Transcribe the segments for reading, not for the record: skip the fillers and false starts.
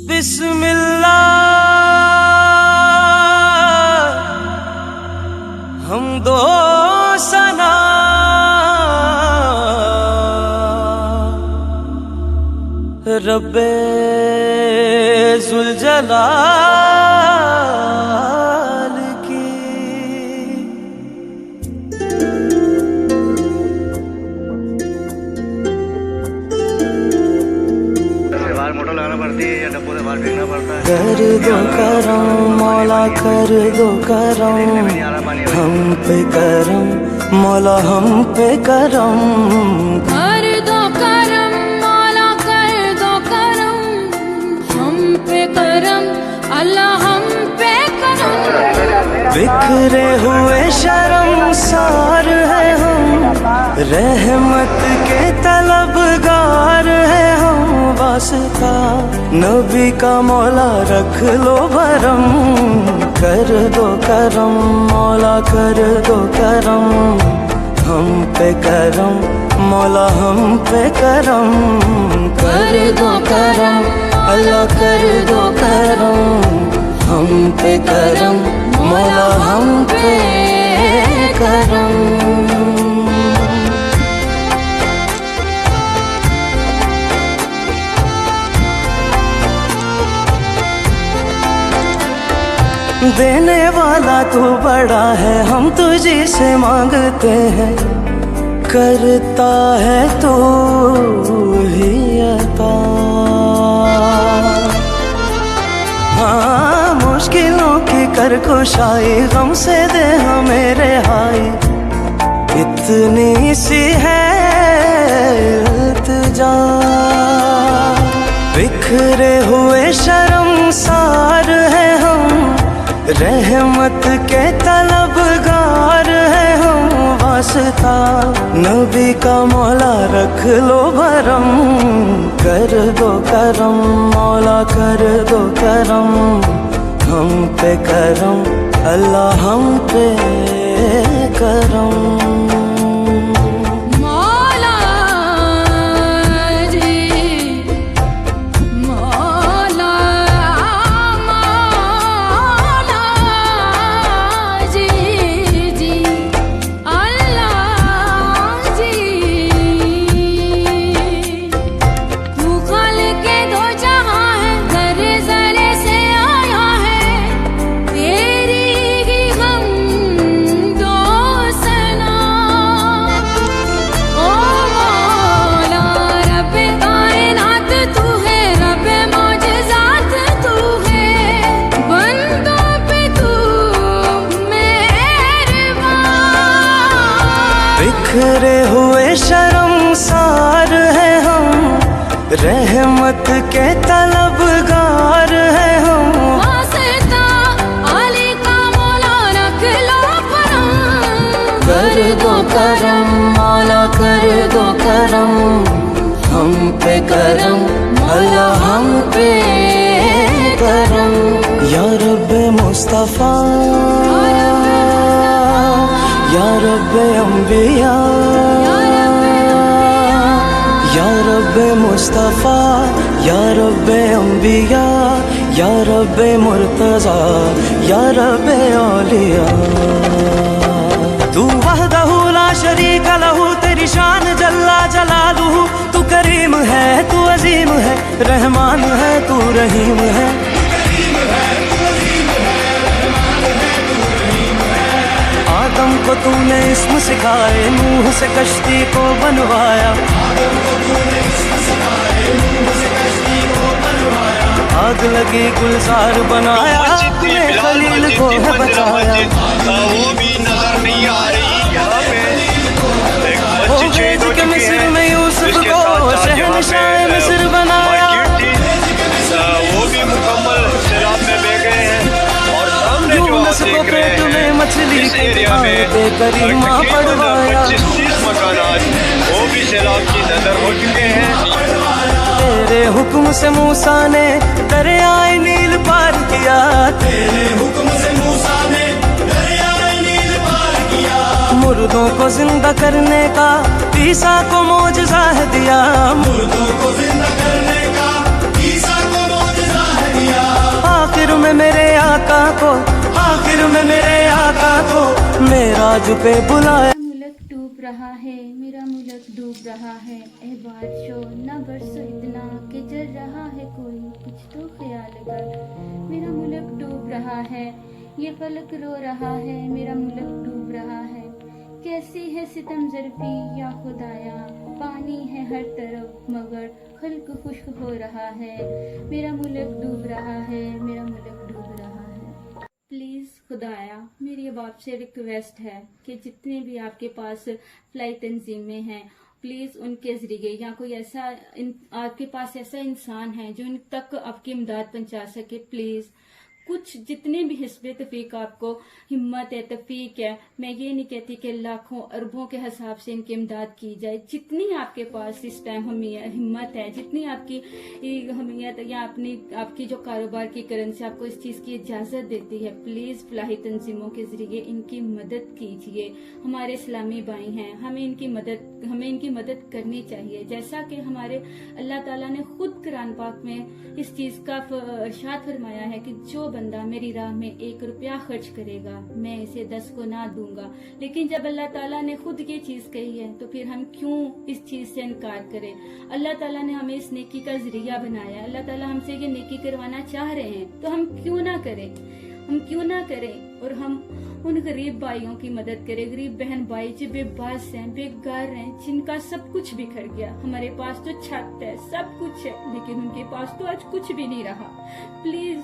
बिस्मिल्लाह हम दो सना रब्बे जुलजलाल की। मोटर लगाना पड़ती है या डब्बों से बाहर फेंकना पड़ता है। कर दो करम मौला कर दो करम हम पे करम मौला हम पे करम। कर दो करम मौला कर दो करम हम पे करम अल्लाह हम पे करम। बिखरे हुए शर्मसार है हम रहमत के तलबगार है हम। वास्ता नबी का मौला रख लो भरम। कर दो करम मौला कर दो करम हम पे करम मौला हम पे करम। कर दो करम अल्लाह कर दो करम हम पे करम मौला हम पे करम। देने वाला तू बड़ा है हम तुझे से मांगते हैं करता है तू ही अता। हाँ मुश्किलों की कर कुशाई गम से दे हमें रिहाई इतनी सी है इल्तिजा। बिखरे हुए शर्मसार है हम रहमत के तलबगार है हम। वास्ता नबी का मौला रख लो भरम। कर दो करम मौला कर दो करम हम पे करम अल्लाह हम पे करम। बिखरे हुए शर्मसार है हम रहमत के तलबगार है हम। वास्ता अली का मौला रख लो भरम। कर दो करम मौला कर दो करम हम पे करम अल्लाह हम पे करम। या रब्बे मुस्तफा या रब्बे अंबिया या रब्बे मुस्तफा या रब्बे अंबिया या रब्बे मुर्तजा या रब्बे औलिया। तू वहदहू ला शरीक लहू तेरी शान जल्ला जलालुहू। तू करीम है तू अजीम है रहमान है तू रहीम है। आदम को तूने इस्म सिखाए नूह से कश्ती को बनवाया। आग लगी गुलजार बनाया अपने खलील को है बचाया। वो भी नजर नहीं आ रही यहाँ पे। वो भेज के मिस्र में यूसुफ को शहंशाह मिस्र बनाया। वो भी मुकम्मल सैलाब में बह गए हैं और सामने जो आप देख रहे हैं मछली इस एरिया में पड़वाया। 25-30 मकानात वो भी सैलाब की नजर हो चुके हैं। तेरे हुक्म से मूसा ने दरियाए नील पार किया। तेरे हुक्म से मूसा ने दरियाए नील पार किया। मुर्दों को जिंदा करने का ईसा को मौजज़ा है दिया। मुर्दों को जिंदा करने का ईसा को मौजज़ा है ताज पे बुलाया। मुल्क डूब रहा है, मेरा मुल्क डूब रहा है। ए बारिशो न बरसो इतना कि जल रहा है कोई, कुछ तो ख्याल कर। मेरा मुल्क डूब रहा है, ये फलक रो रहा है, मेरा मुल्क डूब रहा है। कैसी है सितम ज़रफ़ी या खुदाया, पानी है हर तरफ मगर खल्क खुश्क हो रहा है। मेरा मुल्क डूब रहा है, मेरा मुल्क डूब रहा है। प्लीज़ खुदाया, मेरी अब आपसे रिक्वेस्ट है कि जितने भी आपके पास फ्लाई तंजीमें हैं, प्लीज़ उनके ज़रिए या कोई ऐसा आपके पास ऐसा इंसान है जो उन तक आपकी इमदाद पहुंचा सके। प्लीज़ कुछ जितने भी हिस्बे तफीक आपको हिम्मत है, तफीक है, मैं ये नहीं कहती कि लाखों अरबों के हिसाब से इनकी इमदाद की जाए। जितनी आपके पास इस टाइम हिम्मत है, जितनी आपकी हमीयत या आपकी जो कारोबार की करेंसी आपको इस चीज़ की इजाज़त देती है, प्लीज़ फलाही तंजीमों के ज़रिए इनकी मदद कीजिए। हमारे इस्लामी भाई हैं, हमें इनकी मदद करनी चाहिए। जैसा कि हमारे अल्लाह ताला ने खुद कुरान पाक में इस चीज़ का इरशाद फरमाया है कि जो बंदा मेरी राह में 1 रुपया खर्च करेगा मैं इसे 10 को ना दूंगा। लेकिन जब अल्लाह ताला ने खुद ये चीज कही है तो फिर हम क्यों इस चीज से इनकार करें। अल्लाह ताला ने हमें इस नेकी का जरिया बनाया, अल्लाह ताला हमसे ये नेकी करवाना चाह रहे हैं तो हम क्यों ना करें और हम उन गरीब भाइयों की मदद करें, गरीब बहन भाई जो बेबस हैं, बेघर हैं, जिनका सब कुछ बिखर गया। हमारे पास तो छत है, सब कुछ है, लेकिन उनके पास तो आज कुछ भी नहीं रहा। प्लीज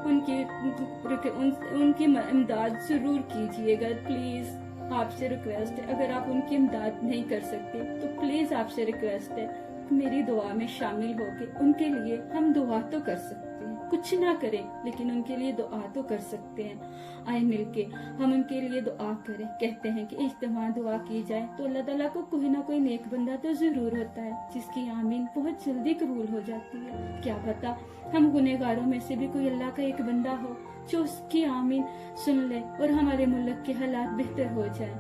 उनकी इमदाद जरूर कीजिएगा। प्लीज आपसे रिक्वेस्ट है, अगर आप उनकी इमदाद नहीं कर सकते तो प्लीज आपसे रिक्वेस्ट है मेरी दुआ में शामिल होकर उनके लिए हम दुआ तो कर सकते हैं, कुछ ना करें लेकिन उनके लिए दुआ तो कर सकते हैं। आए मिलके हम उनके लिए दुआ करें। कहते हैं कि इज्तिमा दुआ की जाए तो अल्लाह ताला को कोई ना कोई नेक बंदा तो जरूर होता है जिसकी आमीन बहुत जल्दी कबूल हो जाती है। क्या पता हम गुनहगारों में से भी कोई अल्लाह का एक बंदा हो जो उसकी आमीन सुन ले और हमारे मुल्क के हालात बेहतर हो जाए।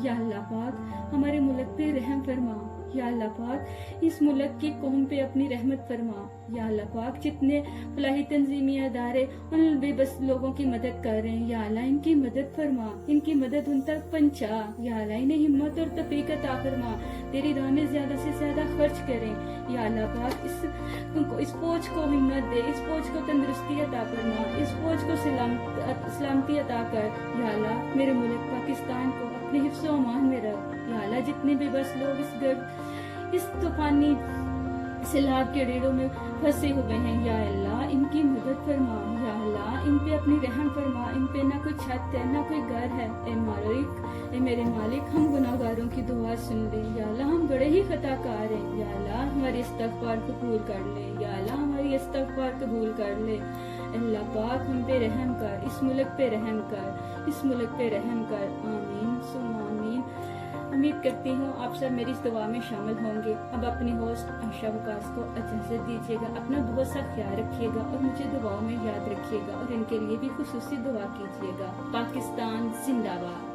या अल्लाह पाक हमारे मुल्क पे रहम फरमा। या अल्लाह पाक इस मुल्क की कौम पे अपनी रहमत फरमा। या अल्लाह पाक जितने फलाही तंजीमी अदारे उन बेबस लोगों की मदद कर रहे हैं, या अल्लाह इनकी मदद फरमा, इनकी मदद उन तक पहुंचा। या अल्लाह इन्हें हिम्मत और तफीक अता फरमा, तेरी राह में ज्यादा से ज्यादा खर्च करें। या अल्लाह पाक इस फौज को हिम्मत दे, इस फौज को तंदुरुस्ती अता फरमा, इस फौज को सलामती अता कर। या अल्लाह मेरे मुल्क पाकिस्तान को अपने हिफ्ज़ व अमान में रख। या अल्लाह जितने बेबस लोग इस तूफानी सैलाब के डेरों में फंसे हुए हैं, या अल्लाह इनकी मदद फरमा। या अल्लाह इन पे अपनी रहम फरमा, इन पे ना कोई छत है ना कोई घर है। ए मेरे मालिक हम गुनाहगारों की दुआ सुन ले। या अल्लाह हम बड़े ही खताकार हैं। या अल्लाह हमारी इस्तग़फ़ार कबूल कर ले। या अल्लाह हमारी इस्तग़फ़ार कबूल कर ले। अल्लाह पाक हम पे रहम कर, इस मुल्क पे रहम कर, इस मुल्क पे रहम कर। आमीन सुम्मा आमीन। उम्मीद करती हूँ आप सब मेरी इस दुआ में शामिल होंगे। अब अपनी होस्ट आशा वकास को इजाज़त दीजिएगा। अपना बहुत सा ख्याल रखिएगा और मुझे दुआओं में याद रखिएगा और इनके लिए भी खुसूसी दुआ कीजिएगा। पाकिस्तान जिंदाबाद।